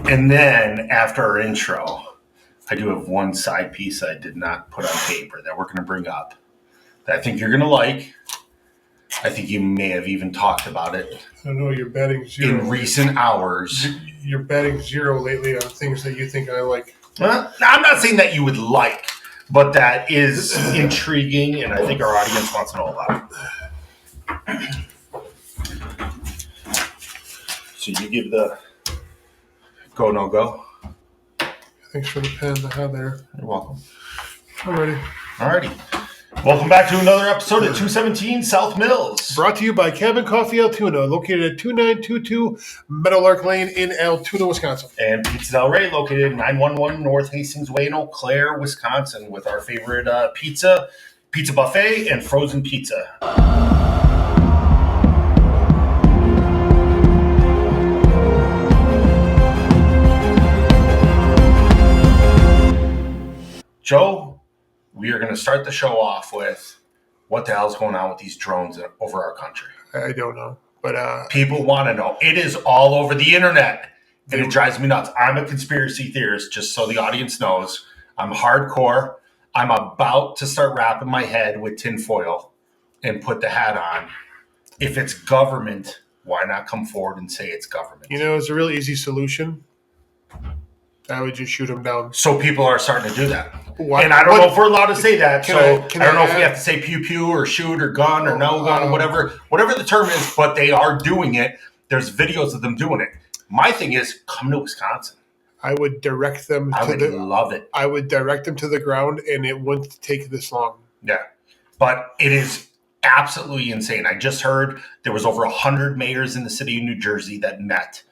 And then after our intro, I do have one side piece I did not put on paper that we're going to bring up that I think you're going to like. I think you may have even talked about it. I know you're betting zero. In recent hours. You're betting zero lately on things that you think I like. Well, I'm not saying that you would like, but that is intriguing, and I think our audience wants to know about it. So you give the go, no go. Thanks for the pen I had there. You're welcome. I'm ready. Alrighty. Welcome back to another episode of 217 South Mills. Brought to you by Cabin Coffee Altoona, located at 2922 Meadowlark Lane in Altoona, Wisconsin. And Pizza Del Rey, located at 911 North Hastings Way in Eau Claire, Wisconsin, with our favorite pizza buffet, and frozen pizza. Joe, we are going to start the show off with what the hell's going on with these drones over our country. I don't know, but people want to know. It is all over the internet, and it drives me nuts. I'm a conspiracy theorist, just so the audience knows. I'm hardcore. I'm about to start wrapping my head with tinfoil and put the hat on. If it's government, why not come forward and say it's government? You know, it's a really easy solution. I would just shoot them down. So people are starting to do that. What? And I don't know if we're allowed to say that. I don't know if we have to say pew pew or shoot or gun or no gun or whatever the term is, but they are doing it. There's videos of them doing it. My thing is, come to Wisconsin. I would direct them love it. I would direct them to the ground, and it wouldn't take this long. Yeah. But it is absolutely insane. I just heard there was over 100 mayors in the city of New Jersey that met.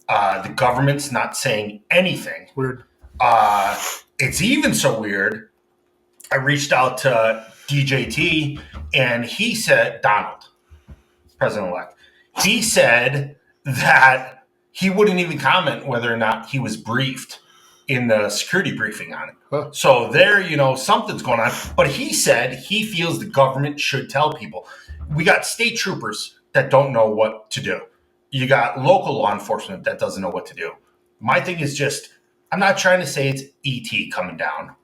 The government's not saying anything. Weird. It's even so weird. I reached out to DJT, and he said, Donald, President-elect, he said that he wouldn't even comment whether or not he was briefed in the security briefing on it. Huh. So there, something's going on. But he said he feels the government should tell people. We got state troopers that don't know what to do. You got local law enforcement that doesn't know what to do. My thing is just, I'm not trying to say it's ET coming down.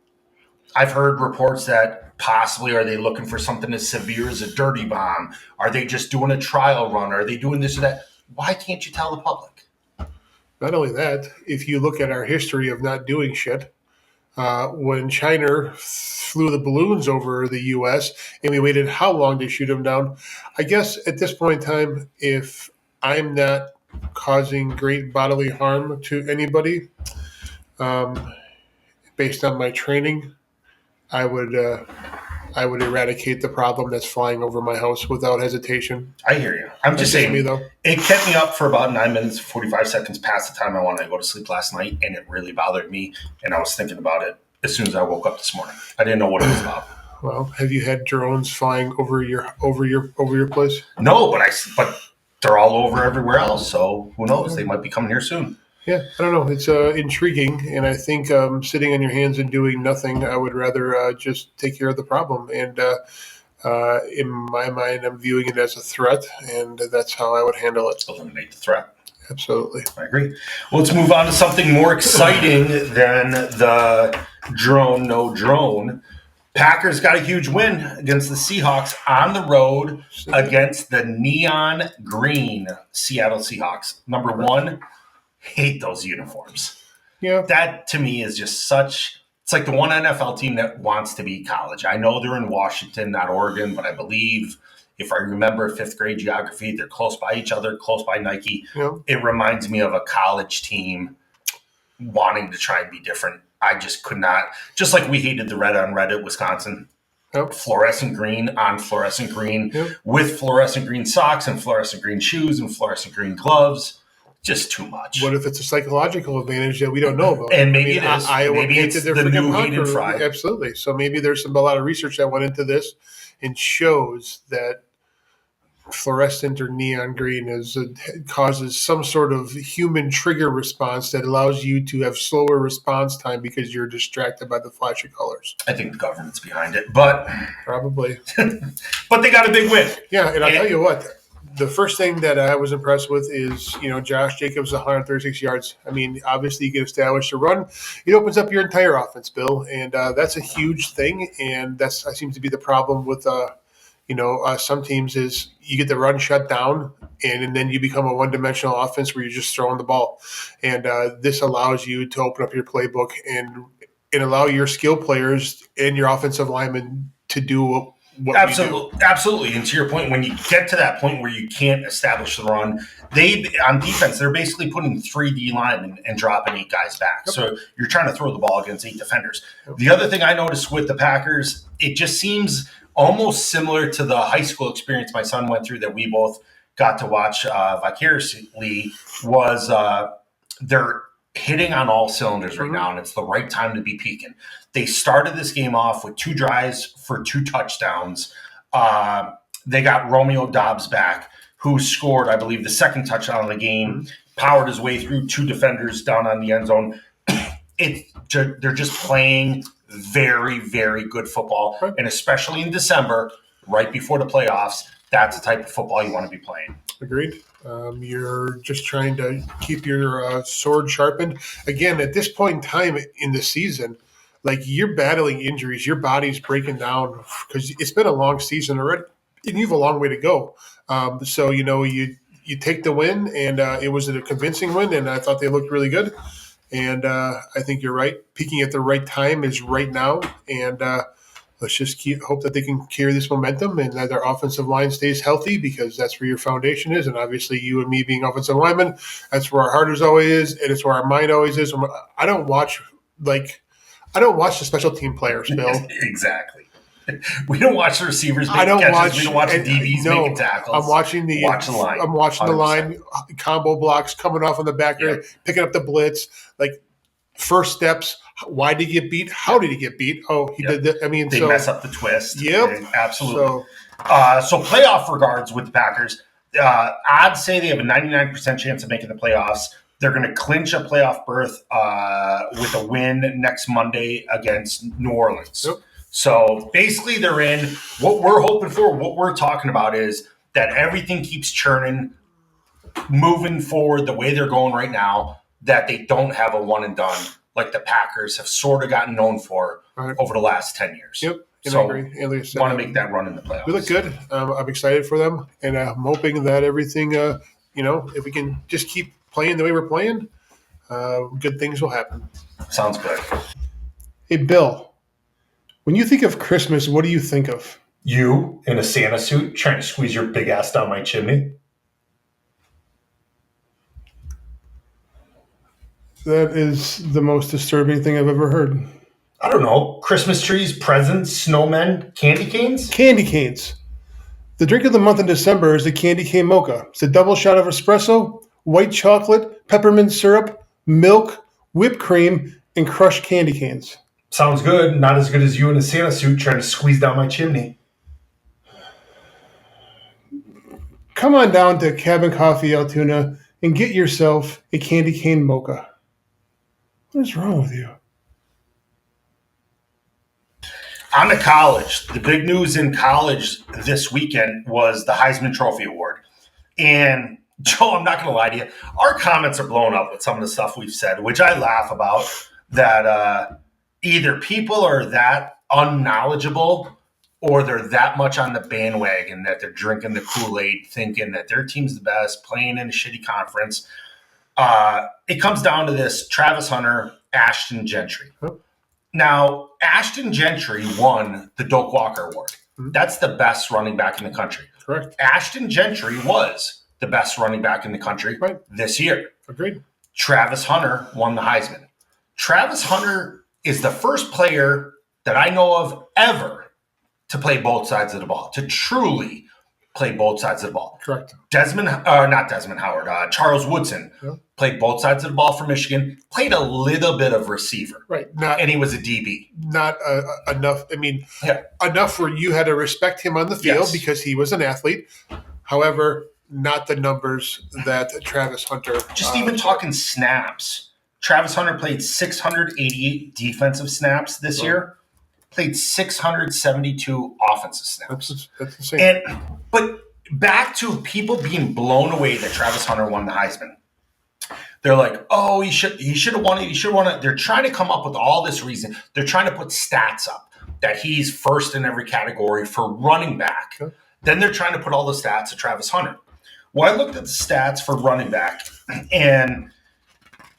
I've heard reports that possibly are they looking for something as severe as a dirty bomb? Are they just doing a trial run? Are they doing this or that? Why can't you tell the public? Not only that, if you look at our history of not doing shit, when China flew the balloons over the U.S. and we waited how long to shoot them down? I guess at this point in time, if I'm not causing great bodily harm to anybody, based on my training, I would eradicate the problem that's flying over my house without hesitation. I hear you. I'm just saying, me, though. It kept me up for about 9 minutes, 45 seconds past the time I wanted to go to sleep last night, and it really bothered me, and I was thinking about it as soon as I woke up this morning. I didn't know what it was about. Well, have you had drones flying over your place? No, but they're all over everywhere else, so who knows? They might be coming here soon. Yeah, I don't know. It's intriguing, and I think sitting on your hands and doing nothing, I would rather just take care of the problem. And in my mind, I'm viewing it as a threat, and that's how I would handle it. Eliminate the threat. Absolutely. I agree. Well, let's move on to something more exciting than the no drone. Packers got a huge win against the Seahawks on the road against the neon green Seattle Seahawks. Number one, hate those uniforms. Yeah. That to me is just it's like the one NFL team that wants to be college. I know they're in Washington, not Oregon, but I believe, if I remember fifth grade geography, they're close by each other, close by Nike. Yeah. It reminds me of a college team wanting to try and be different. I just could not, just like we hated the red on red at Wisconsin. Yep. Fluorescent green on fluorescent green, yep, with fluorescent green socks and fluorescent green shoes and fluorescent green gloves. Just too much. What if it's a psychological advantage that we don't know about? And maybe it is. Iowa maybe it's their the new puck, heat and fry. Absolutely. So maybe there's a lot of research that went into this and shows that fluorescent or neon green causes some sort of human trigger response that allows you to have slower response time because you're distracted by the flash of colors. I think the government's behind it, but probably. But they got a big win. Yeah, and I'll tell you what, The first thing that I was impressed with is, Josh Jacobs, 136 yards. I mean, obviously you get established a run. It opens up your entire offense, Bill, and that's a huge thing. And that seems to be the problem with, some teams is you get the run shut down, and then you become a one-dimensional offense where you're just throwing the ball. And this allows you to open up your playbook and allow your skill players and your offensive linemen to do what Absolutely, absolutely. And to your point, when you get to that point where you can't establish the run, on defense they're basically putting 3D linemen and dropping 8 guys back. Yep. So you're trying to throw the ball against 8 defenders. Yep. The other thing I noticed with the Packers, it just seems almost similar to the high school experience my son went through that we both got to watch vicariously. Was they're hitting on all cylinders right now, and it's the right time to be peaking. They started this game off with 2 drives for 2 touchdowns. They got Romeo Doubs back, who scored, I believe, the second touchdown of the game, powered his way through 2 defenders down on the end zone. They're just playing very, very good football, and especially in December, right before the playoffs, that's the type of football you want to be playing. Agreed. You're just trying to keep your sword sharpened. Again, at this point in time in the season, like you're battling injuries, your body's breaking down because it's been a long season already, and you have a long way to go. So you take the win, and it was a convincing win, and I thought they looked really good. And I think you're right. Peaking at the right time is right now, and let's just hope that they can carry this momentum and that their offensive line stays healthy, because that's where your foundation is. And obviously, you and me being offensive linemen, that's where our heart is always is, and it's where our mind always is. I don't watch the special team players, Bill. Exactly. We don't watch the receivers make catches. We don't watch the DBs making tackles. I'm watching the line. I'm watching 100%. The line combo blocks coming off on the back, picking up the blitz, like first steps. Why did he get beat? How did he get beat? Oh, he did that. I mean, they mess up the twist. Yep, absolutely. So playoff regards with the Packers, I'd say they have a 99% chance of making the playoffs. They're going to clinch a playoff berth with a win next Monday against New Orleans. Yep. So basically they're in. What we're hoping for, what we're talking about is that everything keeps churning, moving forward the way they're going right now, that they don't have a one and done like the Packers have sort of gotten known for over the last 10 years. Yep. So I want to make that run in the playoffs. We look good. I'm excited for them, and I'm hoping that everything, if we can just keep playing the way we're playing, good things will happen. Sounds good. Hey, Bill, when you think of Christmas, what do you think of? You in a Santa suit trying to squeeze your big ass down my chimney? That is the most disturbing thing I've ever heard. I don't know. Christmas trees, presents, snowmen, candy canes? Candy canes. The drink of the month in December is the candy cane mocha. It's a double shot of espresso, white chocolate, peppermint syrup, milk, whipped cream, and crushed candy canes. Sounds good. Not as good as you in a Santa suit trying to squeeze down my chimney. Come on down to Cabin Coffee Altoona and get yourself a candy cane mocha. What is wrong with you? On to college. The big news in college this weekend was the Heisman Trophy Award. And Joe, I'm not going to lie to you. Our comments are blown up with some of the stuff we've said, which I laugh about, that either people are that unknowledgeable or they're that much on the bandwagon that they're drinking the Kool-Aid thinking that their team's the best, playing in a shitty conference. It comes down to this: Travis Hunter, Ashton Gentry. Now, Ashton Gentry won the Doak Walker Award. That's the best running back in the country. Correct. Ashton Gentry was the best running back in the country this year. Agreed. Travis Hunter won the Heisman. Travis Hunter is the first player that I know of ever to play both sides of the ball, to truly play both sides of the ball. Correct. Charles Woodson played both sides of the ball for Michigan, played a little bit of receiver. Right. And he was a DB. Not enough. I mean, enough where you had to respect him on the field because he was an athlete. However, not the numbers that Travis Hunter. Just even talking snaps. Travis Hunter played 688 defensive snaps this year. Played 672 offensive snaps. That's insane. But back to people being blown away that Travis Hunter won the Heisman. They're like, oh, he should have won it. He should have won it. They're trying to come up with all this reason. They're trying to put stats up that he's first in every category for running back. Okay. Then they're trying to put all the stats of Travis Hunter. Well, I looked at the stats for running back, and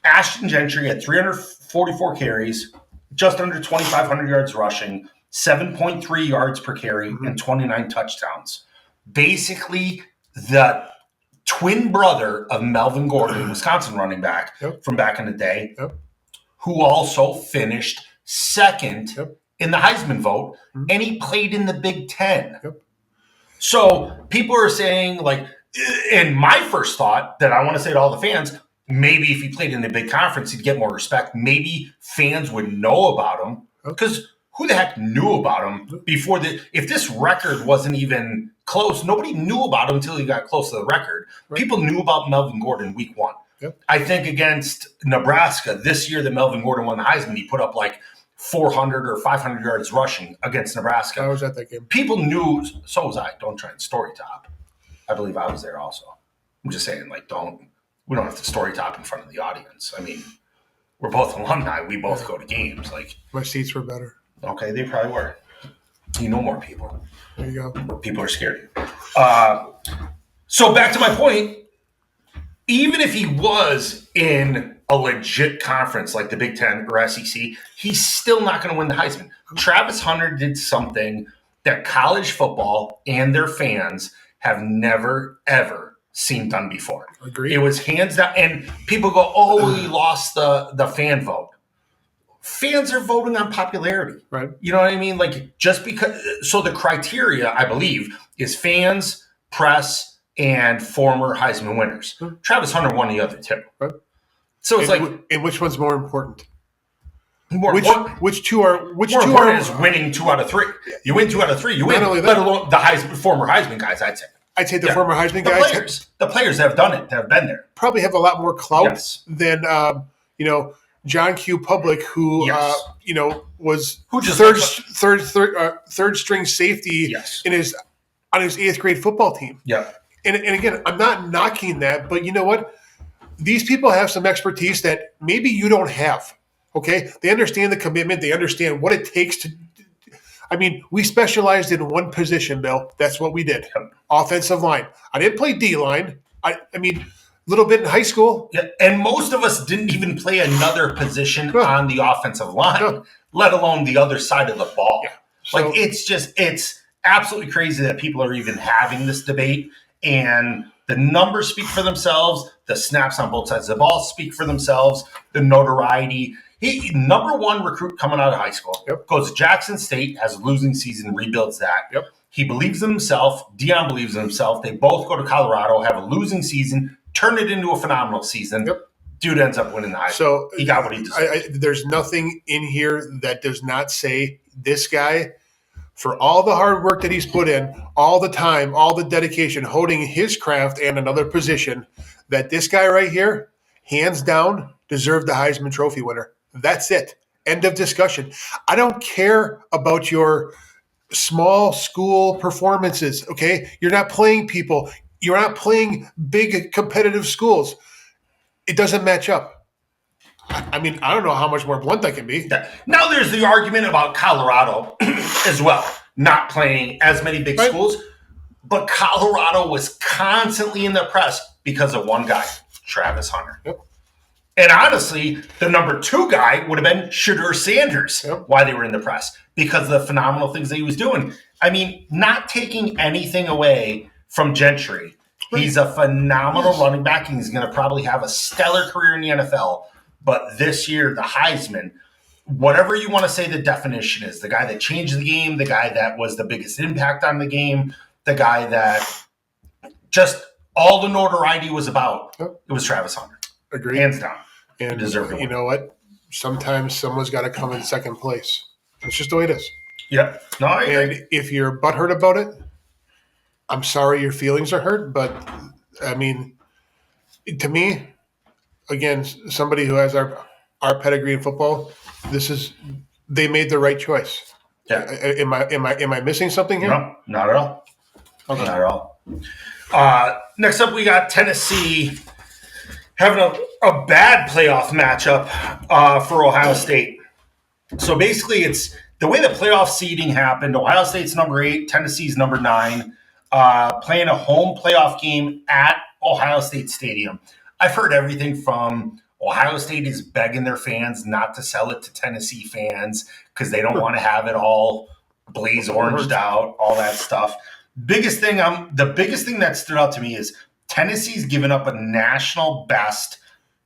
Ashton Gentry had 344 carries, just under 2,500 yards rushing, 7.3 yards per carry, and 29 touchdowns. Basically, the twin brother of Melvin Gordon, Wisconsin running back from back in the day, who also finished second in the Heisman vote, and he played in the Big Ten. So people are saying, like, and my first thought that I want to say to all the fans, maybe if he played in a big conference, he'd get more respect. Maybe fans would know about him, because who the heck knew about him before if this record wasn't even close, nobody knew about him until he got close to the record. Right. People knew about Melvin Gordon week 1. I think against Nebraska this year that Melvin Gordon won the Heisman, he put up like 400 or 500 yards rushing against Nebraska. I was at that game. People knew, so was I. Don't try and story top. I believe I was there also. I'm just saying, like, we don't have to story top in front of the audience. I mean, we're both alumni. We both go to games. Like, my seats were better. Okay, they probably were. You know more people. There you go. People are scared of you. So back to my point, even if he was in a legit conference like the Big Ten or SEC, he's still not going to win the Heisman. Travis Hunter did something that college football and their fans have never, ever seen done before. Agreed. It was hands down. And people go, oh, he lost the fan vote. Fans are voting on popularity. Right. You know what I mean? Like, just because. So the criteria, I believe, is fans, press, and former Heisman winners. Travis Hunter won the other two. Right. So it's and which one's more important? Which two are is winning 2 out of 3. You win 2 out of 3, you win. Let alone the former Heisman guys, I'd say. I'd say the former Heisman guys. The players that have done it, that have been there, probably have a lot more clout than John Q. Public, who was third string safety on his 8th grade football team. Yeah. And again, I'm not knocking that, but you know what? These people have some expertise that maybe you don't have. Okay, they understand the commitment. They understand what it takes to. I mean, we specialized in one position, Bill. That's what we did. Offensive line. I didn't play D line. I mean, a little bit in high school. Yeah, and most of us didn't even play another position on the offensive line, let alone the other side of the ball. Yeah. So, it's absolutely crazy that people are even having this debate. And the numbers speak for themselves. The snaps on both sides of the ball speak for themselves. The notoriety. He number 1 recruit coming out of high school. Goes to Jackson State, has a losing season, rebuilds that. He believes in himself. Deion believes in himself. They both go to Colorado, have a losing season, turn it into a phenomenal season. Dude ends up winning the Heisman. So he got what he deserved. There's nothing in here that does not say this guy, for all the hard work that he's put in, all the time, all the dedication, holding his craft and another position, that this guy right here, hands down, deserved the Heisman Trophy winner. That's it. End of discussion. I don't care about your small school performances, okay? You're not playing people. You're not playing big competitive schools. It doesn't match up. I mean, I don't know how much more blunt I can be. Now there's the argument about Colorado as well, not playing as many big schools. But Colorado was constantly in the press because of one guy, Travis Hunter. And honestly, the number 2 guy would have been Shedeur Sanders, why they were in the press, because of the phenomenal things that he was doing. I mean, not taking anything away from Gentry. He's a phenomenal running back, and he's going to probably have a stellar career in the NFL. But this year, the Heisman, whatever you want to say the definition is, the guy that changed the game, the guy that was the biggest impact on the game, the guy that just all the notoriety was about, it was Travis Hunter. Agreed. Hands down. And you know what? Sometimes someone's got to come in second place. It's just the way it is. Yeah. No, I agree. And if you're butthurt about it, I'm sorry your feelings are hurt. But, I mean, to me, again, somebody who has our pedigree in football, they made the right choice. Yeah. Am I missing something here? No, not at all. Okay. Not at all. Next up, we got Tennessee having a bad playoff matchup for Ohio State. So basically, it's the way the playoff seeding happened. Ohio State's number 8, Tennessee's number 9, playing a home playoff game at Ohio State Stadium. I've heard everything from Ohio State is begging their fans not to sell it to Tennessee fans because they don't want to have it all blaze oranged out, all that stuff. The biggest thing that stood out to me is Tennessee's given up a national best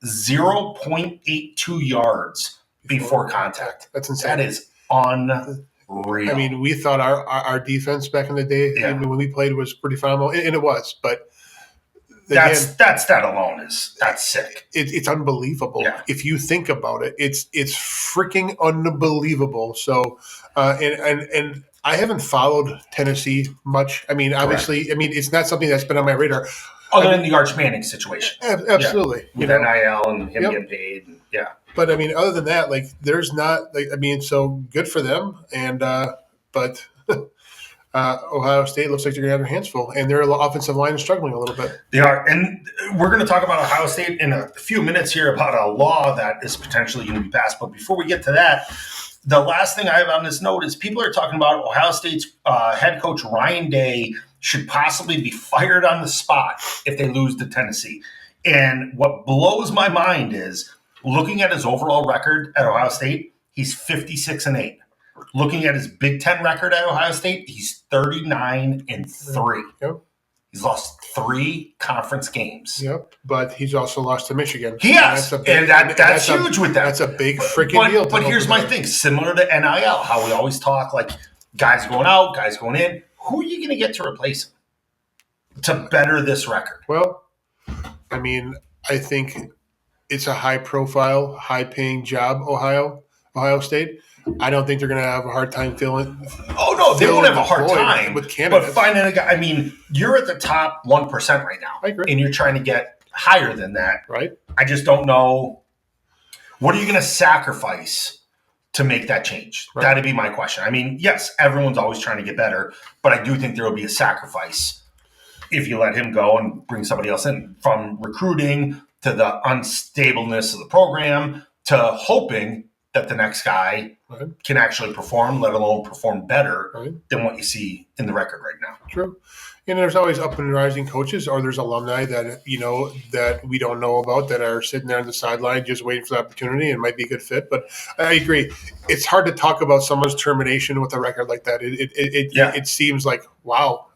0.82 yards before contact. That's insane. That is unreal. I mean, we thought our defense back in the day, when we played, was pretty phenomenal, and it was. But that alone that's sick. It's unbelievable. Yeah. If you think about it, it's freaking unbelievable. So, and I haven't followed Tennessee much. I mean, obviously, it's not something that's been on my radar. Other than the Arch Manning situation. Absolutely. Yeah. With NIL and him getting paid. And, yeah. But, other than that, there's not, so good for them. And, but Ohio State looks like they're going to have their hands full. And their offensive line is struggling a little bit. They are. And we're going to talk about Ohio State in a few minutes here about a law that is potentially going to be passed. But before we get to that, the last thing I have on this note is people are talking about Ohio State's head coach Ryan Day should possibly be fired on the spot if they lose to Tennessee. And what blows my mind is looking at his overall record at Ohio State, he's 56-8. Looking at his Big Ten record at Ohio State, he's 39-3. Yep. He's lost 3 conference games. Yep, but he's also lost to Michigan. He has, and that's huge with that. That's a big freaking deal. But here's my thing, similar to NIL, how we always talk like guys going out, guys going in. Who are you going to get to replace him to better this record? Well, I think it's a high-profile, high-paying job, Ohio State. I don't think they're going to have a hard time filling. Oh, no, they won't have a hard time with candidates. But finding a guy, you're at the top 1% right now. I agree. And you're trying to get higher than that. Right. I just don't know. What are you going to sacrifice to make that change? Right. That'd be my question. Yes, everyone's always trying to get better, but I do think there will be a sacrifice if you let him go and bring somebody else in, from recruiting to the unstableness of the program to hoping that the next guy can actually perform, let alone perform better than what you see in the record right now. True. And there's always up and rising coaches, or there's alumni that that we don't know about that are sitting there on the sideline just waiting for the opportunity and might be a good fit. But I agree, it's hard to talk about someone's termination with a record like that. It seems like wow.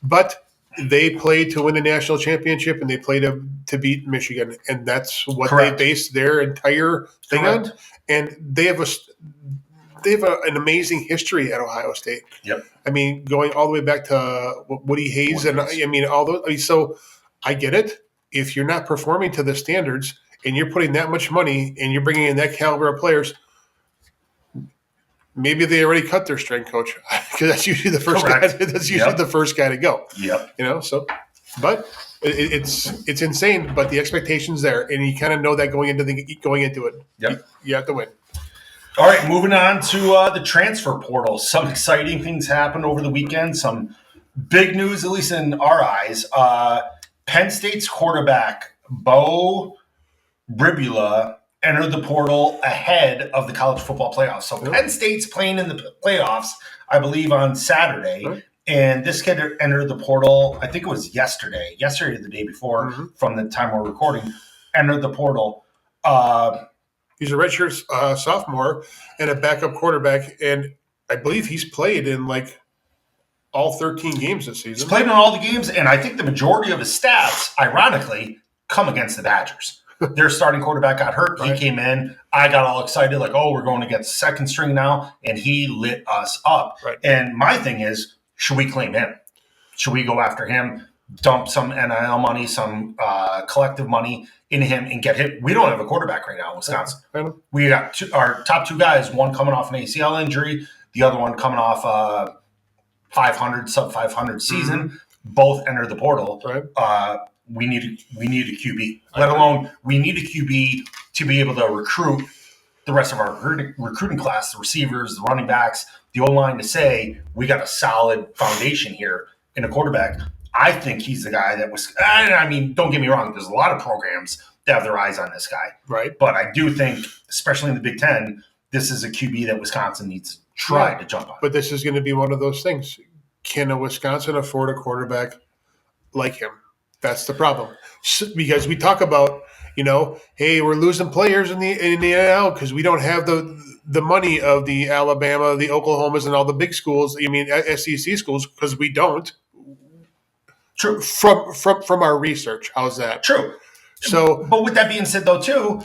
But they played to win the national championship and they played to beat Michigan, and that's what they based their entire thing on. And they have an amazing history at Ohio State. Yep. Going all the way back to Woody Hayes and all those. So I get it. If you're not performing to the standards and you're putting that much money and you're bringing in that caliber of players, maybe they already cut their strength coach, because that's usually the first guy. That's usually the first guy to go. Yep. But it's insane. But the expectation's there, and you kind of know that going into it. Yep. You have to win. All right, moving on to the transfer portal. Some exciting things happened over the weekend. Some big news, at least in our eyes. Penn State's quarterback, Bo Bribula, entered the portal ahead of the college football playoffs. So Penn State's playing in the playoffs, I believe, on Saturday. Right. And this kid entered the portal, I think it was yesterday or the day before, from the time we're recording, entered the portal. He's a redshirt sophomore and a backup quarterback, and I believe he's played in all 13 games this season. He's played in all the games, and I think the majority of his stats, ironically, come against the Badgers. Their starting quarterback got hurt. Right. He came in. I got all excited, we're going to get second string now, and he lit us up. Right. And my thing is, should we claim him? Should we go after him, dump some NIL money, some collective money into him and get him? We don't have a quarterback right now in Wisconsin. We got our top 2 guys, one coming off an ACL injury, the other one coming off a sub 500 season. Both entered the portal. Right. We need a QB, let alone we need a QB to be able to recruit the rest of our recruiting class, the receivers, the running backs, the O-line, to say we got a solid foundation here in a quarterback. I think he's the guy that was. I mean, don't get me wrong. There's a lot of programs that have their eyes on this guy, Right. but I do think, especially in the Big Ten, this is a QB that Wisconsin needs to try to jump on. But this is going to be one of those things. Can a Wisconsin afford a quarterback like him? That's the problem. Because we talk about, hey, we're losing players in the NIL because we don't have the money of the Alabama, the Oklahomas, and all the big schools. I mean, SEC schools, because we don't. True. From our research, how's that? True. So, but with that being said, though, too,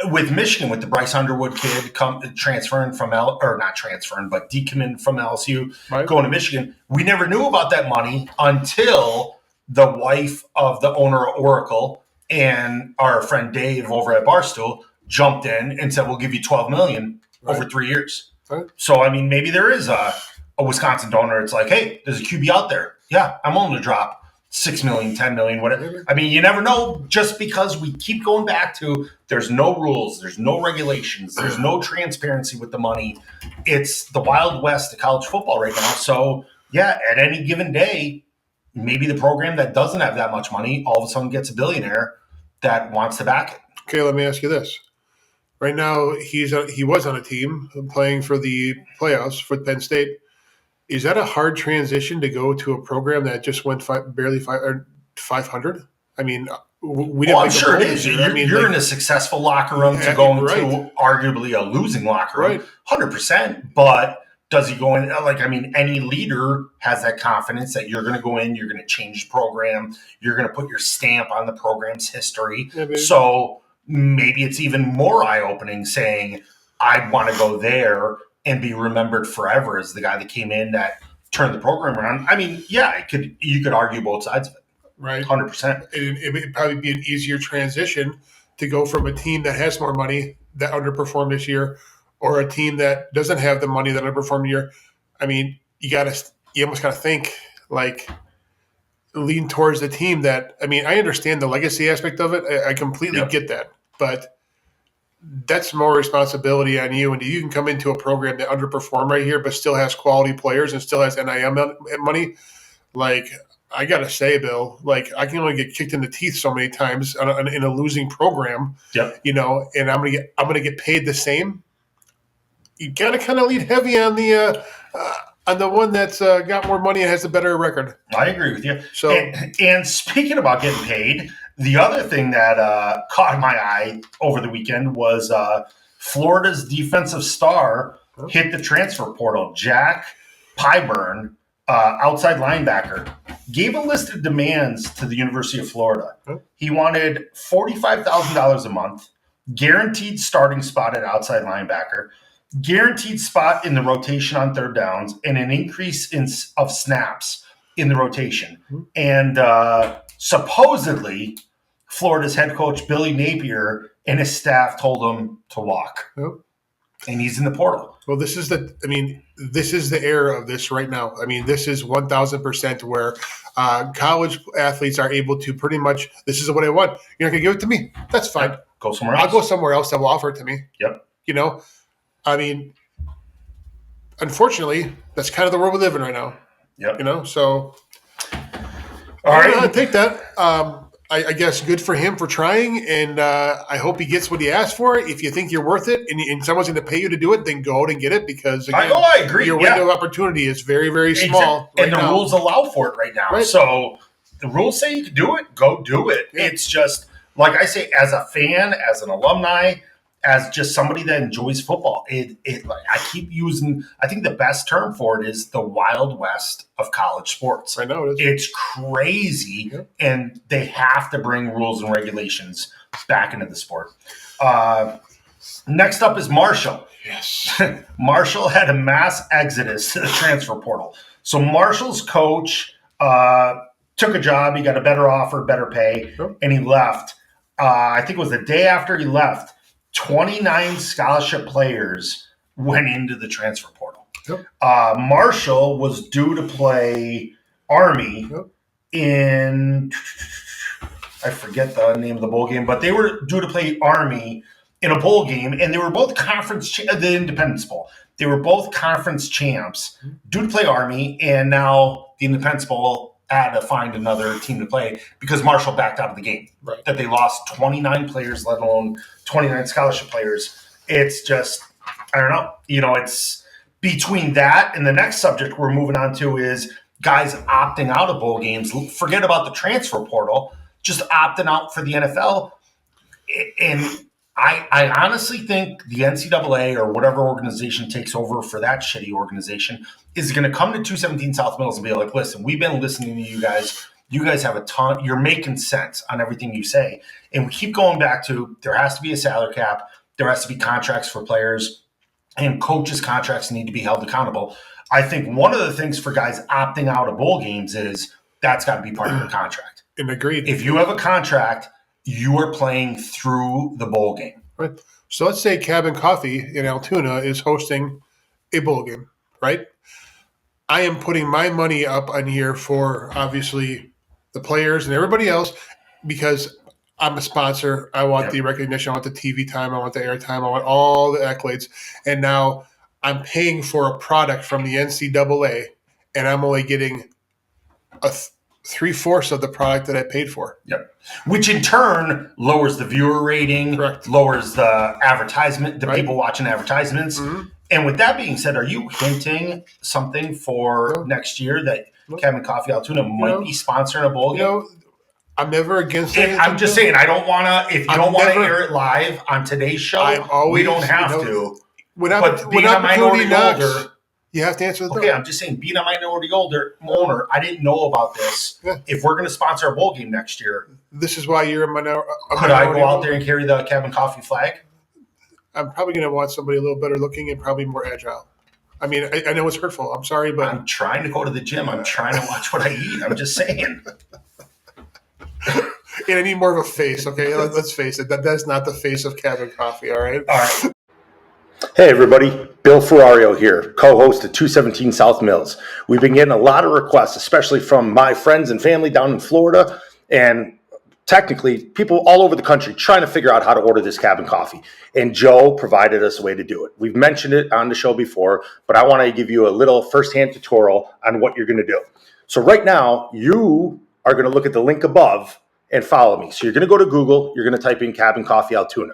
with Michigan, with the Bryce Underwood kid transferring from decommitting from LSU, right. going to Michigan, we never knew about that money until the wife of the owner of Oracle and our friend Dave over at Barstool jumped in and said, "We'll give you $12 million over 3 years." Right. So, I mean, maybe there is a Wisconsin donor. It's like, hey, there's a QB out there. Yeah, I'm willing to drop $6 million, $10 million, whatever. I mean, you never know, just because we keep going back to there's no rules, there's no regulations, there's no transparency with the money. It's the Wild West of college football right now. So, yeah, at any given day, maybe the program that doesn't have that much money all of a sudden gets a billionaire that wants to back it. Okay, let me ask you this. Right now, he was on a team playing for the playoffs for Penn State. Is that a hard transition to go to a program that just went barely 500? I mean, we didn't. I'm sure it is. You're in a successful locker room to go into arguably a losing locker room, 100%. But does he go in? Like, I mean, any leader has that confidence that you're going to go in, you're going to change the program, you're going to put your stamp on the program's history. Yeah, so maybe it's even more eye-opening saying, I'd want to go there and be remembered forever as the guy that came in that turned the program around. I mean, yeah, you could argue both sides of it. Right. 100%. It would probably be an easier transition to go from a team that has more money that underperformed this year or a team that doesn't have the money that underperformed year. I mean, you almost got to think, like, lean towards the team that, I mean, I understand the legacy aspect of it. I completely get that. But that's more responsibility on you. And you can come into a program that underperformed right here, but still has quality players and still has NIL money. Like, I got to say, Bill, like, I can only get kicked in the teeth so many times in a losing program, and I'm going to get paid the same. You got to kind of lead heavy on the one that's got more money and has a better record. I agree with you. So, and speaking about getting paid, the other thing that caught my eye over the weekend was Florida's defensive star hit the transfer portal. Jack Pyburn, outside linebacker, gave a list of demands to the University of Florida. He wanted $45,000 a month, guaranteed starting spot at outside linebacker, guaranteed spot in the rotation on third downs, and an increase of snaps in the rotation. And supposedly, Florida's head coach, Billy Napier, and his staff told him to walk. And he's in the portal. Well, this is the era of this right now. I mean, this is 1,000% where college athletes are able to pretty much, this is what I want. You're not going to give it to me? That's fine. Yep. Go somewhere else. I'll go somewhere else that will offer it to me. Yep. I mean, unfortunately, that's kind of the world we live in right now. Yep. So all right. I take that. I guess good for him for trying, and I hope he gets what he asked for. If you think you're worth it and someone's going to pay you to do it, then go out and get it because, again, I agree. Your window of opportunity is very, very small. And the rules allow for it right now. Right. So the rules say you can do it, go do it. Yeah. It's just, like I say, as a fan, as an alumni, as just somebody that enjoys football, I keep using, I think the best term for it is the Wild West of college sports. I know it is. It's crazy, and they have to bring rules and regulations back into the sport. Next up is Marshall. Yes. Marshall had a mass exodus to the transfer portal. So Marshall's coach took a job. He got a better offer, better pay, and he left. I think it was the day after he left. 29 scholarship players went into the transfer portal. Marshall was due to play Army in, I forget the name of the bowl game, but they were due to play Army in a bowl game, and they were both the Independence Bowl. They were both conference champs, due to play Army, and now the Independence Bowl had to find another team to play because Marshall backed out of the game. Right. That they lost 29 players, let alone 29 scholarship players. It's just, I don't know. It's between that and the next subject we're moving on to is guys opting out of bowl games. Forget about the transfer portal, just opting out for the NFL. And I honestly think the NCAA or whatever organization takes over for that shitty organization is going to come to 217 South Mills and be like, listen, we've been listening to you guys. You guys have a ton. You're making sense on everything you say. And we keep going back to there has to be a salary cap. There has to be contracts for players. And coaches' contracts need to be held accountable. I think one of the things for guys opting out of bowl games is that's got to be part of your contract. And agreed. If you have a contract, you are playing through the bowl game. Right. So let's say Cabin Coffee in Altoona is hosting a bowl game, right? I am putting my money up on here for obviously the players and everybody else because I'm a sponsor. I want the recognition. I want the TV time. I want the airtime. I want all the accolades. And now I'm paying for a product from the NCAA, and I'm only getting a 3/4 of the product that I paid for. Yep. Which in turn lowers the viewer rating, Correct. lowers the advertisement, the people watching advertisements. Mm-hmm. And with that being said, are you hinting something for next year that Cabin Coffee Altoona might be sponsoring a bowl game? I'm never against it. I'm just saying, I don't want to, if you don't want to air it live on today's show, we don't have to. But being a minority owner, you have to answer the door. Okay, I'm just saying, being a minority owner, I didn't know about this. Yeah. If we're going to sponsor a bowl game next year, this is why you're a minority. Could I go out there and carry the Cabin Coffee flag? I'm probably going to want somebody a little better looking and probably more agile. I mean, I know it's hurtful. I'm sorry, but I'm trying to go to the gym. I'm trying to watch what I eat. I'm just saying. And I need more of a face, okay? Let's face it. That's not the face of Cabin Coffee, all right? All right. Hey everybody, Bill Ferrario here, co-host of 217 South Mills. We've been getting a lot of requests, especially from my friends and family down in Florida, and technically people all over the country trying to figure out how to order this Cabin Coffee. And Joe provided us a way to do it. We've mentioned it on the show before, but I want to give you a little firsthand tutorial on what you're going to do. So right now, you are going to look at the link above and follow me. So you're going to go to Google, you're going to type in Cabin Coffee Altoona.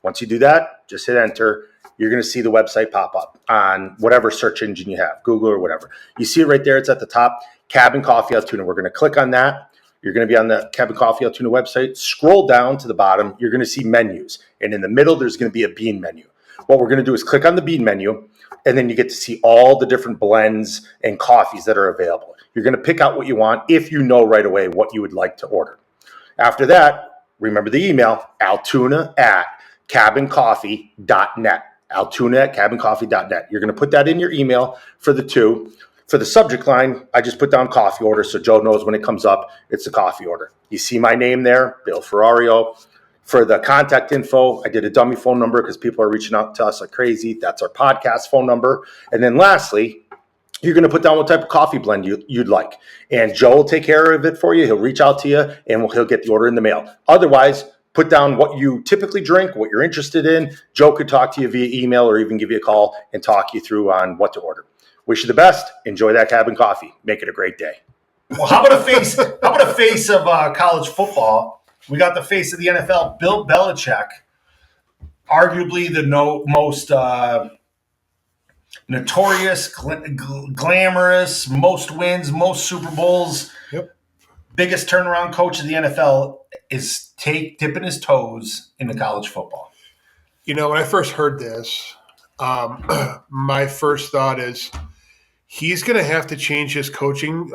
Once you do that, just hit enter. You're going to see the website pop up on whatever search engine you have, Google or whatever. You see it right there. It's at the top, Cabin Coffee Altoona. We're going to click on that. You're going to be on the Cabin Coffee Altoona website. Scroll down to the bottom. You're going to see menus. And in the middle, there's going to be a bean menu. What we're going to do is click on the bean menu, and then you get to see all the different blends and coffees that are available. You're going to pick out what you want if you know right away what you would like to order. After that, remember the email, altoona@cabincoffee.net. altoona@cabincoffee.net. You're going to put that in your email for the two. For the subject line, I just put down coffee order so Joe knows when it comes up, it's a coffee order. You see my name there, Bill Ferrario. For the contact info, I did a dummy phone number because people are reaching out to us like crazy. That's our podcast phone number. And then lastly, you're going to put down what type of coffee blend you'd like. And Joe will take care of it for you. He'll reach out to you, and he'll get the order in the mail. Otherwise, put down what you typically drink, what you're interested in. Joe could talk to you via email or even give you a call and talk you through on what to order. Wish you the best. Enjoy that Cabin Coffee. Make it a great day. Well, how about a face? How about a face of college football? We got the face of the NFL, Bill Belichick, arguably the most notorious, glamorous, most wins, most Super Bowls, biggest turnaround coach of the NFL is dipping his toes into college football. You know, when I first heard this, my first thought is he's going to have to change his coaching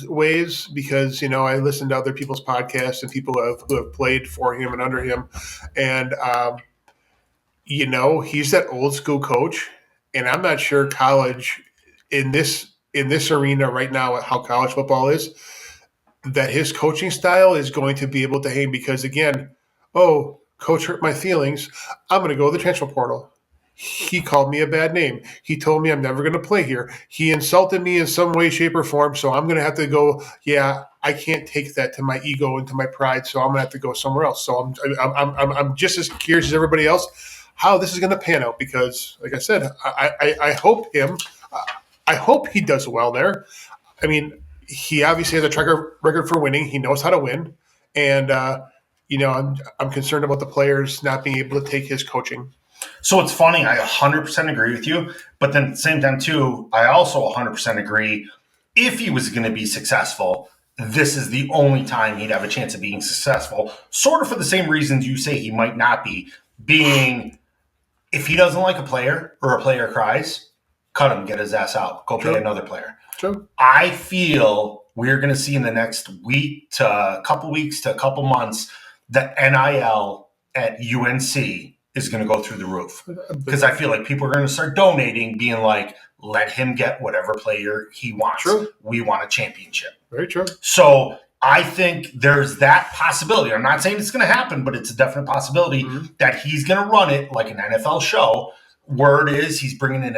ways because, you know, I listened to other people's podcasts and people who have played for him and under him. And, you know, he's that old school coach. And I'm not sure college in this arena right now, how college football is, that his coaching style is going to be able to hang because, again, coach hurt my feelings. I'm going to go to the transfer portal. He called me a bad name. He told me I'm never going to play here. He insulted me in some way, shape, or form. So I'm going to have to go, I can't take that to my ego and to my pride. So I'm going to have to go somewhere else. So I'm just as curious as everybody else how this is going to pan out because, like I said, I hope he does well there. I mean, he obviously has a track record for winning. He knows how to win, and I'm concerned about the players not being able to take his coaching. So it's funny. I 100% agree with you, but then at the same time too, I also 100% agree. If he was going to be successful, this is the only time he'd have a chance of being successful. Sort of for the same reasons you say he might not be. Being, if he doesn't like a player or a player cries, cut him, get his ass out, go pay another player. True. I feel we're going to see in the next week to a couple weeks to a couple months that NIL at UNC is going to go through the roof. Because I feel like people are going to start donating, being like, let him get whatever player he wants. True. We want a championship. Very true. So I think there's that possibility. I'm not saying it's going to happen, but it's a definite possibility that he's going to run it like an NFL show. Word is he's bringing in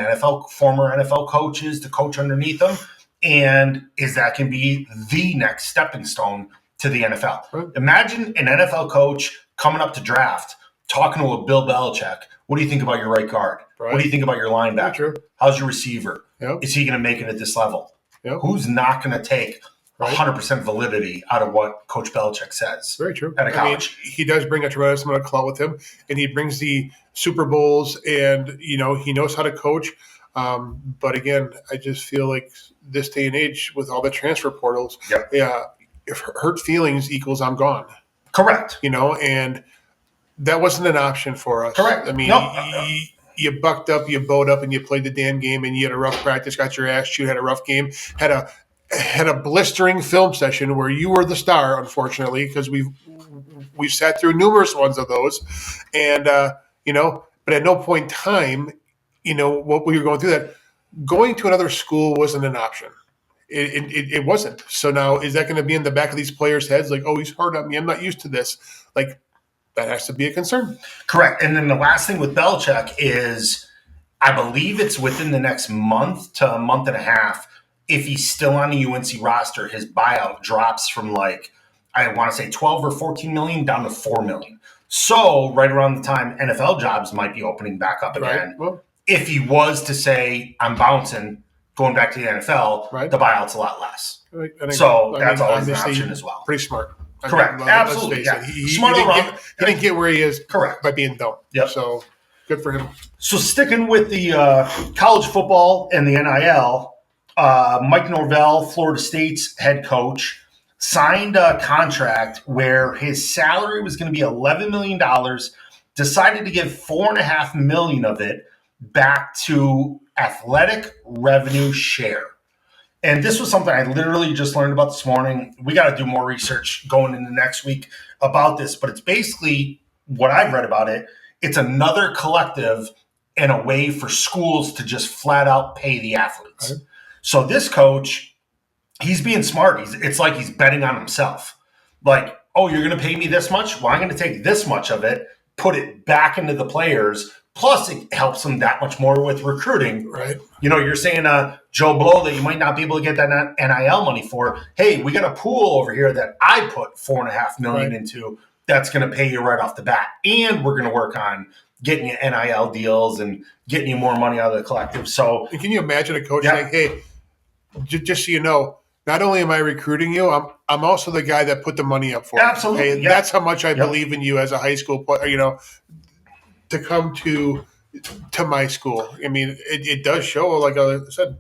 former NFL coaches to coach underneath him. And is that can be the next stepping stone to the NFL. Right. Imagine an NFL coach coming up to draft, talking to a Bill Belichick. What do you think about your right guard? Right. What do you think about your linebacker? How's your receiver? Yep. Is he going to make it at this level? Yep. Who's not going to take 100% validity out of what Coach Belichick says? Very true. At a college. He does bring a tremendous amount of clout with him, and he brings the Super Bowls, and he knows how to coach. But again, I just feel like this day and age with all the transfer portals, if hurt feelings equals I'm gone. Correct. And that wasn't an option for us. Correct. I mean, you bucked up, you bowed up, and you played the damn game, and you had a rough practice, got your ass chewed, had a rough game, had a blistering film session where you were the star, unfortunately, because we've sat through numerous ones of those, and but at no point in time, what we were going through that, going to another school wasn't an option. It wasn't. So now, is that going to be in the back of these players' heads? Like, oh, he's hard on me. I'm not used to this. Like, that has to be a concern. Correct. And then the last thing with Belichick is, I believe it's within the next month to a month and a half. If he's still on the UNC roster, his buyout drops from I want to say 12 or 14 million down to 4 million. So right around the time NFL jobs might be opening back up again. Right. Well, if he was to say, I'm bouncing, going back to the NFL, the buyout's a lot less. Right. So that's always an option as well. Pretty smart. Correct. Absolutely. Yeah. He didn't get where he is by being dumb. Yep. So good for him. So sticking with the college football and the NIL, Mike Norvell, Florida State's head coach, signed a contract where his salary was going to be $11 million, decided to give $4.5 million of it back to athletic revenue share. And this was something I literally just learned about this morning. We got to do more research going into next week about this, but it's basically what I've read about it. It's another collective and a way for schools to just flat out pay the athletes. Right. So this coach, he's being smart. It's like he's betting on himself. Like, oh, you're going to pay me this much? Well, I'm going to take this much of it, put it back into the players. Plus, it helps them that much more with recruiting. Right. You're saying Joe Blow that you might not be able to get that NIL money for. Hey, we got a pool over here that I put $4.5 million into. That's going to pay you right off the bat. And we're going to work on getting you NIL deals and getting you more money out of the collective. So, and can you imagine a coach saying, hey, just so you know, not only am I recruiting you, I'm also the guy that put the money up for you. Absolutely. Okay? That's how much I believe in you as a high school player, to come to my school. I mean, it does show, like I said,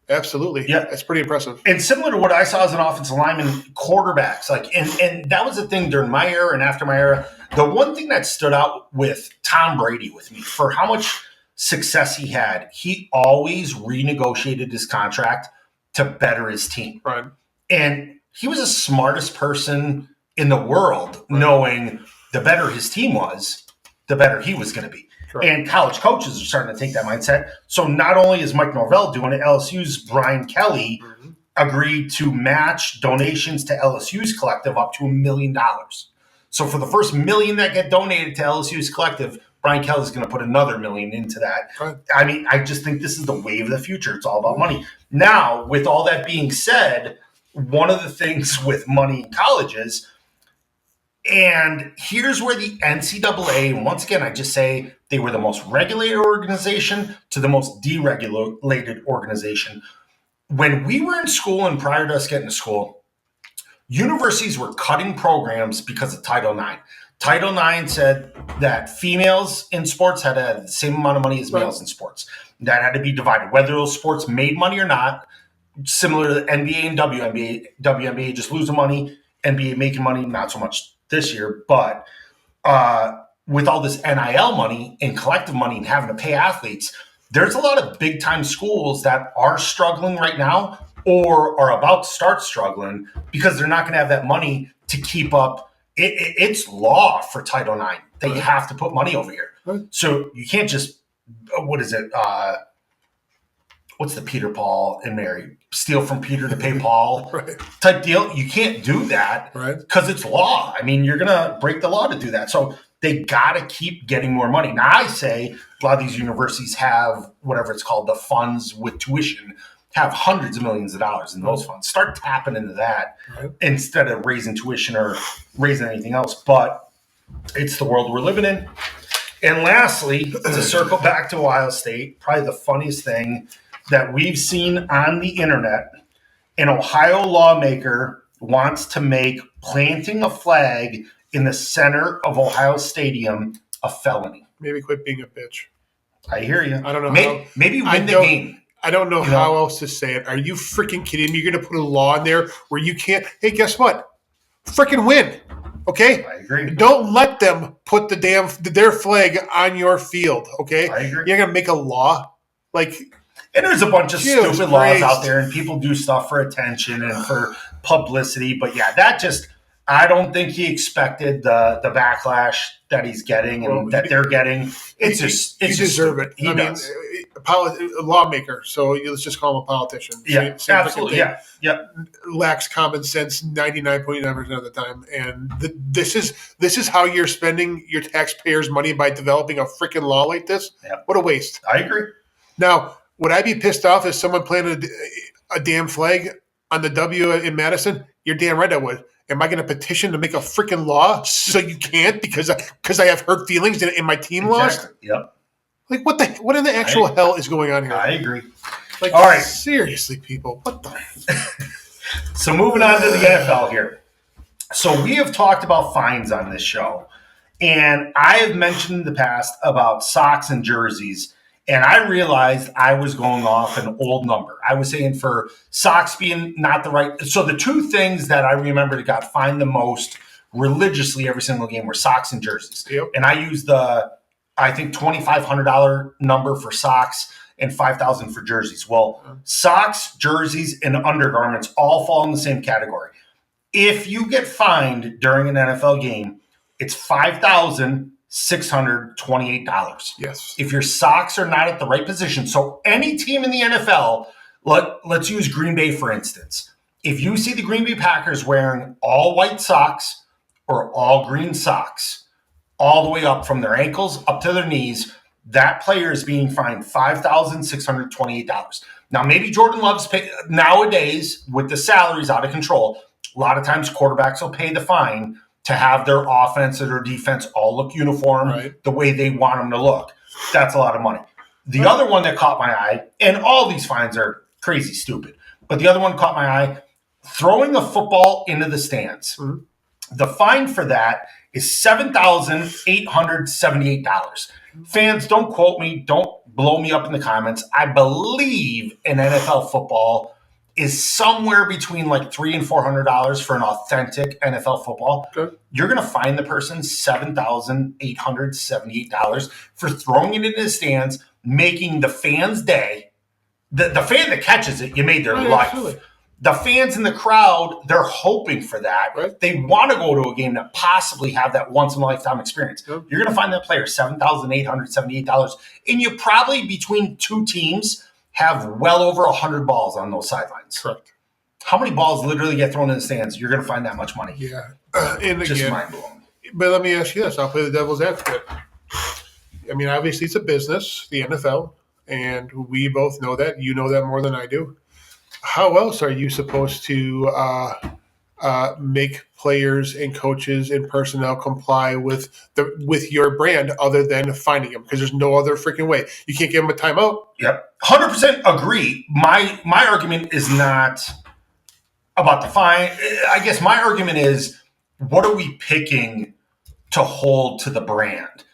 absolutely. Yeah. It's pretty impressive. And similar to what I saw as an offensive lineman, quarterbacks, and that was the thing during my era and after my era. The one thing that stood out with Tom Brady with me, for how much success he had, he always renegotiated his contract to better his team. Right. And he was the smartest person in the world, knowing the better his team was, the better he was going to be. Sure. And college coaches are starting to take that mindset. So not only is Mike Norvell doing it, LSU's Brian Kelly agreed to match donations to LSU's collective up to $1 million. So for the first $1 million that get donated to LSU's collective, Brian Kelly is going to put another $1 million into that. Right. I mean, I just think this is the wave of the future. It's all about money. Now, with all that being said, one of the things with money in colleges, and here's where the NCAA, and once again, I just say they were the most regulated organization to the most deregulated organization. when we were in school and prior to us getting to school, universities were cutting programs because of Title IX. Title IX said that females in sports had to have the same amount of money as males in sports. That had to be divided. Whether those sports made money or not, similar to the NBA and WNBA. WNBA just losing money, NBA making money, not so much this year. But with all this NIL money and collective money and having to pay athletes, there's a lot of big-time schools that are struggling right now or are about to start struggling because they're not going to have that money to keep up. It's law for Title IX. They have to put money over here. So you can't just, what is it? What's the Peter, Paul, and Mary? Steal from Peter to pay Paul type deal. You can't do that because it's law. I mean, you're going to break the law to do that. So they got to keep getting more money. Now, I say a lot of these universities have whatever it's called, the funds with tuition, have hundreds of millions of dollars in those funds. Start tapping into that instead of raising tuition or raising anything else. But it's the world we're living in. And lastly, to circle back to Ohio State, probably the funniest thing that we've seen on the internet, an Ohio lawmaker wants to make planting a flag in the center of Ohio Stadium a felony. Maybe quit being a bitch. I hear you. I don't know. Maybe win the game. I don't know how else to say it. Are you freaking kidding me? You're going to put a law in there where you can't. Hey, guess what? Freaking win. Okay? I agree. Don't let them put their flag on your field. Okay? I agree. You're going to make a law? And there's a bunch of stupid laws out there, and people do stuff for attention and for publicity. But yeah, I don't think he expected the backlash that he's getting and that they're getting. It's you deserve it. He does. A lawmaker, so let's just call him a politician. Yeah, absolutely. Yeah. Lacks common sense 99.9% of the time, and this is how you're spending your taxpayers' money by developing a freaking law like this. Yep. What a waste! I agree. Now, would I be pissed off if someone planted a damn flag on the W in Madison? You're damn right I would. Am I going to petition to make a freaking law so you can't because I have hurt feelings and my team lost? Yep. What in the actual hell is going on here? I agree. All right. Seriously, people. What the? So moving on to the NFL here. So we have talked about fines on this show. And I have mentioned in the past about socks and jerseys. And I realized I was going off an old number. I was saying for socks being not the right. So the two things that I remember that got fined the most religiously every single game were socks and jerseys. Yep. And I used I think $2,500 number for socks and $5,000 for jerseys. Well, socks, jerseys, and undergarments all fall in the same category. If you get fined during an NFL game, it's $5,628. Yes. If your socks are not at the right position, so any team in the NFL, let's use Green Bay for instance. If you see the Green Bay Packers wearing all white socks or all green socks, all the way up from their ankles up to their knees, that player is being fined $5,628. Now, maybe Jordan Love's nowadays with the salaries out of control, a lot of times quarterbacks will pay the fine to have their offense or their defense all look uniform the way they want them to look. That's a lot of money. The other one that caught my eye, and all these fines are crazy stupid, but the other one caught my eye, throwing a football into the stands. Mm-hmm. The fine for that is $7,878. Fans, don't quote me. Don't blow me up in the comments. I believe in NFL football is somewhere between like $300 and $400 for an authentic NFL football. Okay. You're going to fine the person $7,878 for throwing it into the stands, making the fans' day. The fan that catches it, you made their life. Absolutely. The fans in the crowd, they're hoping for that. Right. They want to go to a game that possibly have that once-in-a-lifetime experience. Yep. You're going to find that player $7,878, and you probably, between two teams, have well over 100 balls on those sidelines. Correct. How many balls literally get thrown in the stands? You're going to find that much money. Yeah. And just again, mind-blowing. But let me ask you this. I'll play the devil's advocate. I mean, obviously it's a business, the NFL, and we both know that. You know that more than I do. How else are you supposed to make players and coaches and personnel comply with your brand other than finding them, because there's no other freaking way. You can't give them a timeout. Yep, 100% agree. My argument is not about the fine. I guess my argument is, what are we picking to hold to the brand?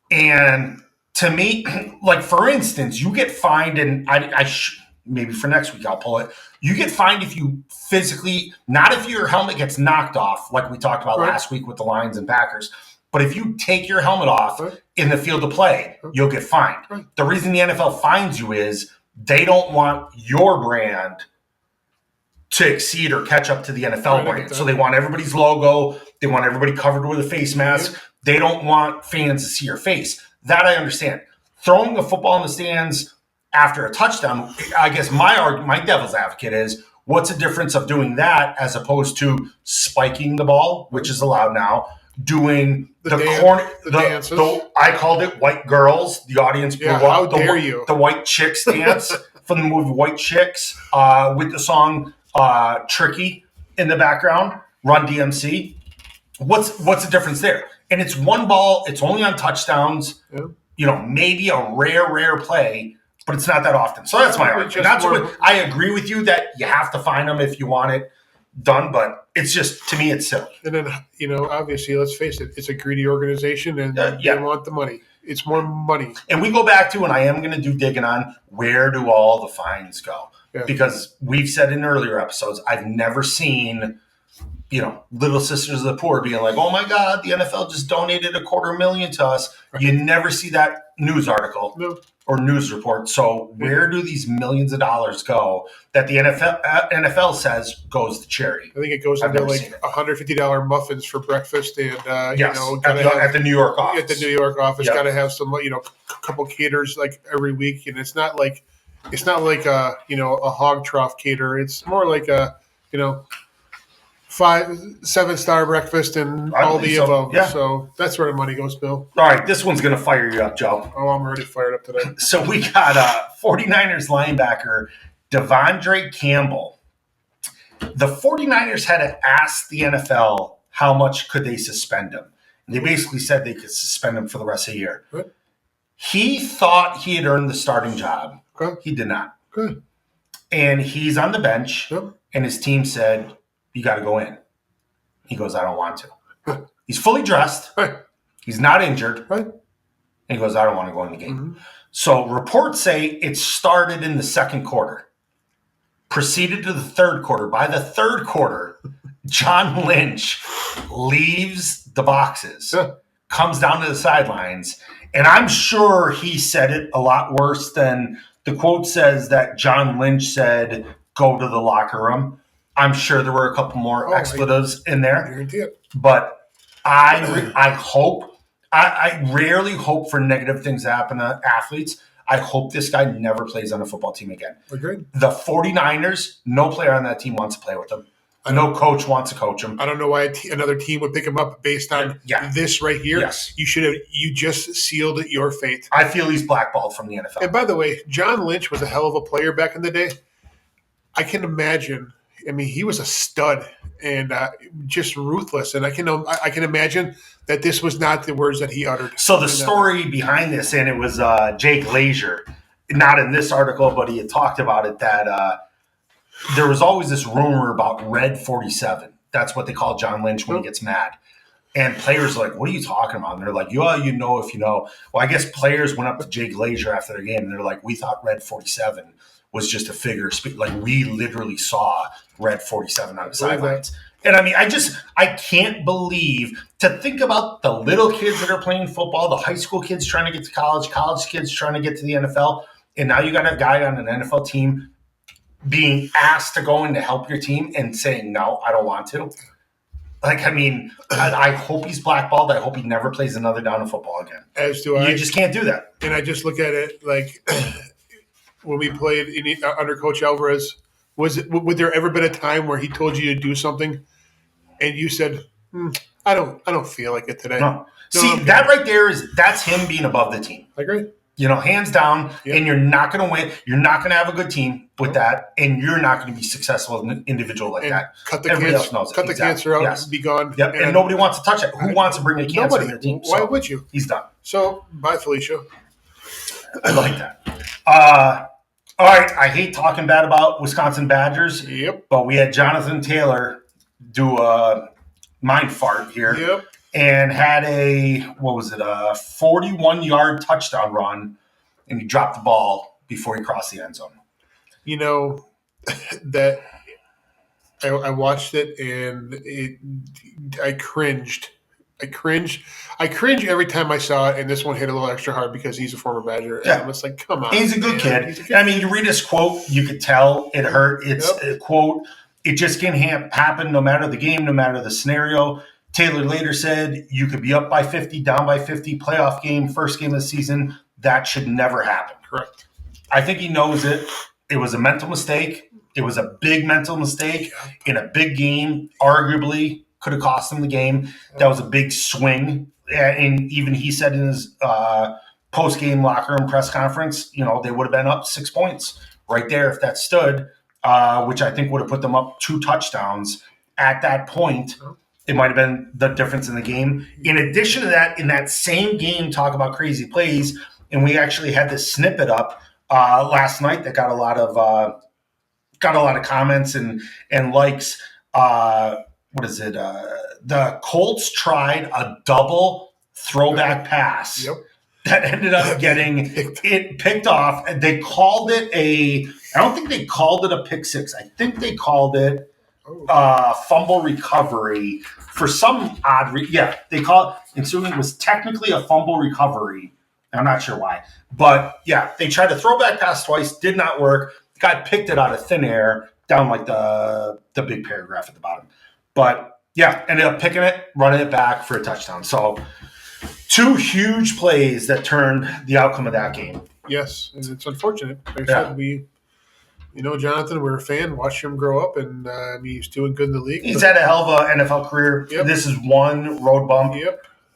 And to me, like, for instance, you get fined, and maybe for next week I'll pull it. You get fined if you physically, not if your helmet gets knocked off, like we talked about last week with the Lions and Packers, but if you take your helmet off in the field of play, you'll get fined. The reason the NFL fines you is they don't want your brand to exceed or catch up to the NFL brand. So they want everybody's logo. They want everybody covered with a face mask. They don't want fans to see your face. That I understand. Throwing a football in the stands after a touchdown, I guess my devil's advocate is, what's the difference of doing that as opposed to spiking the ball, which is allowed now, doing the dances. I called it white girls. The audience blew up. How dare you? The white chicks dance from the movie White Chicks with the song Tricky in the background, Run DMC. What's the difference there? And it's one ball. It's only on touchdowns. Yeah. Maybe a rare play, but it's not that often. So that's my argument. That's what I agree with you, that you have to find them if you want it done, but it's just, to me, it's silly. And then, obviously, let's face it, it's a greedy organization, and they want the money. It's more money. And we go back to, and I am going to do digging on, where do all the fines go? Yeah. Because we've said in earlier episodes, I've never seen, Little Sisters of the Poor being like, oh my God, the NFL just donated $250,000 to us. Right. You never see that news article or news report. So where do these millions of dollars go that the NFL says goes to charity? I think it goes into like $150 muffins for breakfast, and at the New York office. At the New York office, got to have some, a couple caters like every week, and it's not like a hog trough cater. It's more like a 5-7-star breakfast and all the above. Yeah. So that's where the money goes, Bill. All right, this one's going to fire you up, Joe. Oh, I'm already fired up today. So we got 49ers linebacker Devondre Campbell. The 49ers had to ask the NFL how much could they suspend him. And they basically said they could suspend him for the rest of the year. Good. He thought he had earned the starting job. Okay. He did not. Good. And he's on the bench, and his team said, you got to go in. He goes, I don't want to. He's fully dressed. Right. He's not injured. Right. And he goes, I don't want to go in the game. Mm-hmm. So reports say it started in the second quarter, proceeded to the third quarter. By the third quarter, John Lynch leaves the boxes, comes down to the sidelines, and I'm sure he said it a lot worse than the quote says, that John Lynch said, go to the locker room. I'm sure there were a couple more expletives in there, but I hope, I rarely hope for negative things to happen to athletes. I hope this guy never plays on a football team again. Agreed. The 49ers, no player on that team wants to play with him. No coach wants to coach him. I don't know why another team would pick him up based on this right here. Yes. You just sealed your fate. I feel he's blackballed from the NFL. And by the way, John Lynch was a hell of a player back in the day. I can imagine. I mean, he was a stud and just ruthless. And I can imagine that this was not the words that he uttered. So the story behind this, and it was Jake Glazier, not in this article, but he had talked about it, that there was always this rumor about Red 47. That's what they call John Lynch when he gets mad. And players are like, what are you talking about? And they're like, if you know. Well, I guess players went up to Jake Glazier after their game, and they're like, we thought Red 47 was just a figure of speech. Like, we literally saw Red 47 on the sidelines. And I mean, I can't believe, to think about the little kids that are playing football, the high school kids trying to get to college kids trying to get to the NFL, and now you got a guy on an NFL team being asked to go in to help your team and saying, no, I don't want to. Like, I mean, I hope he's blackballed. I hope he never plays another down of football again. As do I. You just can't do that. And I just look at it like when we played under Coach Alvarez, would there ever been a time where he told you to do something and you said, I don't feel like it today? No. See, that right there that's him being above the team. I agree. hands down, Yep. and you're not going to win. You're not going to have a good team with that, and you're not going to be successful as an individual like And that. cut the Everybody cancer, else knows it. cut the Exactly. cancer out Yes. and be gone. Yep. And nobody wants to touch it. Who wants to bring a cancer Nobody. in their team? Why So would you? He's done. So, bye, Felicia. I like that. All right. I hate talking bad about Wisconsin Badgers. Yep. But we had Jonathan Taylor do a mind fart here. Yep. And had a 41-yard touchdown run, and he dropped the ball before he crossed the end zone. That I watched it and I cringed. I cringe every time I saw it, and this one hit a little extra hard because he's a former Badger. Yeah. And I'm just like, come on. He's a good man. kid. He's a good I mean, you read his quote, you could tell it hurt. It's a quote. It just can't happen no matter the game, no matter the scenario. Taylor later said, you could be up by 50, down by 50, playoff game, first game of the season. That should never happen. Correct. I think he knows it. It was a mental mistake. It was a big mental mistake in a big game. Arguably could have cost him the game. That was a big swing. And even he said in his post-game locker room press conference, they would have been up 6 points right there if that stood, which I think would have put them up 2 touchdowns at that point. It might have been the difference in the game. In addition to that, in that same game, talk about crazy plays, and we actually had this snippet up last night that got a lot of comments and likes. What is it? The Colts tried a double throwback pass that ended up getting it picked off. And they called it I don't think they called it a pick six. I think they called it fumble recovery for some odd they call it, and so it was technically a fumble recovery. I'm not sure why, but they tried to throwback pass twice, did not work. The guy picked it out of thin air down like the big paragraph at the bottom, but ended up picking it, running it back for a touchdown. So 2 huge plays that turned the outcome of that game. Yes, and it's unfortunate. Like I said, Jonathan, we're a fan. Watch him grow up, and he's doing good in the league. He's had a hell of an NFL career. Yep. This is one road bump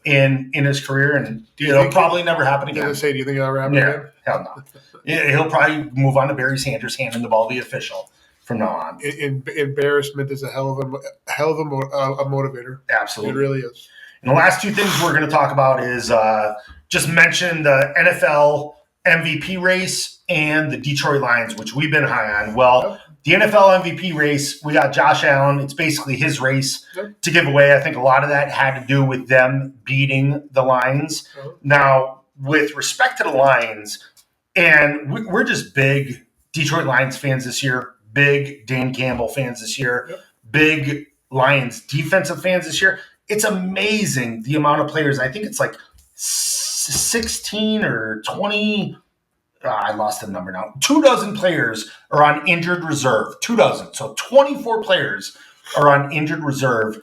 in his career, and it'll probably never happen again. Do you think it'll ever happen again? Hell no. He'll probably move on to Barry Sanders, handing the ball to the official from now on. Embarrassment is a hell of a motivator. Absolutely. It really is. And the last 2 things we're going to talk about is just mention the NFL MVP race and the Detroit Lions, which we've been high on. Well, the NFL MVP race, we got Josh Allen. It's basically his race to give away. I think a lot of that had to do with them beating the Lions. Now, with respect to the Lions, and we're just big Detroit Lions fans this year, big Dan Campbell fans this year, big Lions defensive fans this year. It's amazing the amount of players. I think it's like 16 or 20. I lost the number now. 24 players are on injured reserve. 24. So 24 players are on injured reserve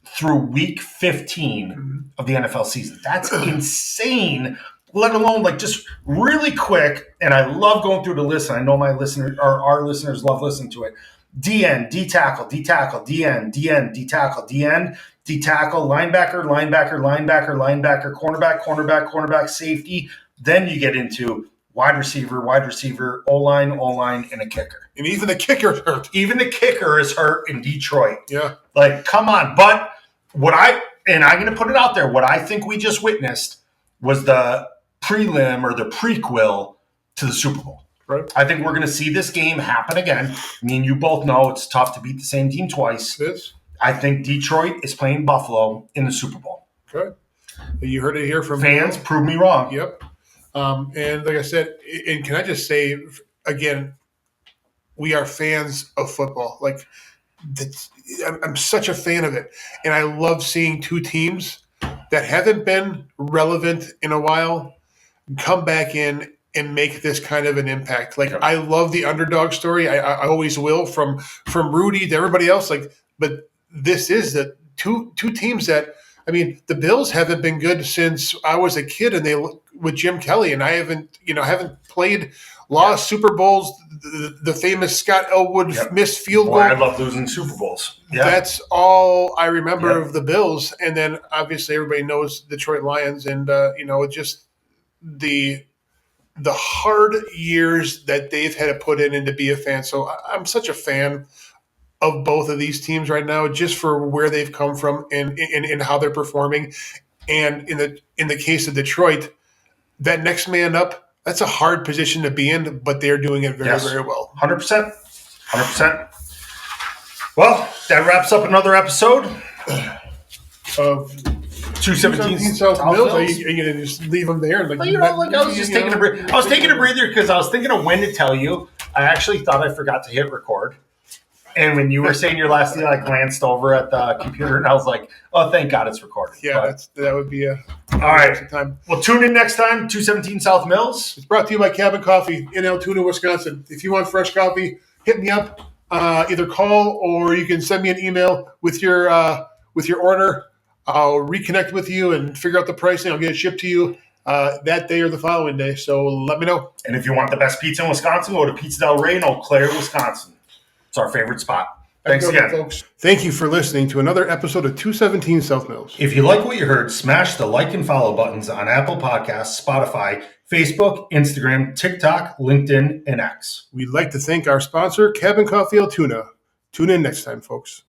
through week 15 of the NFL season. That's insane, let alone just really quick. And I love going through the list. And I know my listeners or our listeners love listening to it. DN, D tackle, D tackle, DN, DN, D tackle, DN, D tackle, linebacker, linebacker, linebacker, linebacker, cornerback, cornerback, cornerback, safety. Then you get into wide receiver, O-line, and a kicker. And even the kicker's hurt. Even the kicker is hurt in Detroit. Yeah. Come on. But I'm going to put it out there, what I think we just witnessed was the prelim or the prequel to the Super Bowl. Right. I think we're going to see this game happen again. I mean, you both know it's tough to beat the same team twice. It is. I think Detroit is playing Buffalo in the Super Bowl. Okay. You heard it here from fans. Prove me wrong. Yep. And like I said, and can I just say again, we are fans of football. I'm such a fan of it, and I love seeing 2 teams that haven't been relevant in a while come back in and make this kind of an impact. I love the underdog story. I always will, from Rudy to everybody else. But this is the two teams that. I mean, the Bills haven't been good since I was a kid, and with Jim Kelly, and I haven't played, lost Super Bowls. The famous Scott Elwood missed field goal. I love losing Super Bowls. Yeah. That's all I remember of the Bills, and then obviously everybody knows Detroit Lions, and just the the hard years that they've had to put in and to be a fan. So I'm such a fan of both of these teams right now, just for where they've come from and how they're performing. And in the case of Detroit, that next man up, that's a hard position to be in, but they're doing it very, very well. 100%. 100%. Well, that wraps up another episode Of 217 South Mills. Are you going to just leave them there? Well, I was just taking a breather. I was taking a breather because I was thinking of when to tell you. I actually thought I forgot to hit record. And when you were saying your last thing, I glanced over at the computer and I was like, oh, thank God it's recorded. Yeah, that would be a all right. Time. Well, tune in next time, 217 South Mills. It's brought to you by Cabin Coffee in Altoona, Wisconsin. If you want fresh coffee, hit me up. Either call or you can send me an email with your order. I'll reconnect with you and figure out the pricing. I'll get it shipped to you that day or the following day. So let me know. And if you want the best pizza in Wisconsin, go to Pizza Del Rey in Eau Claire, Wisconsin. It's our favorite spot. Thanks again, folks. Thank you for listening to another episode of 217 South Mills. If you like what you heard, smash the like and follow buttons on Apple Podcasts, Spotify, Facebook, Instagram, TikTok, LinkedIn, and X. We'd like to thank our sponsor, Cabin Coffee Altoona. Tune in next time, folks.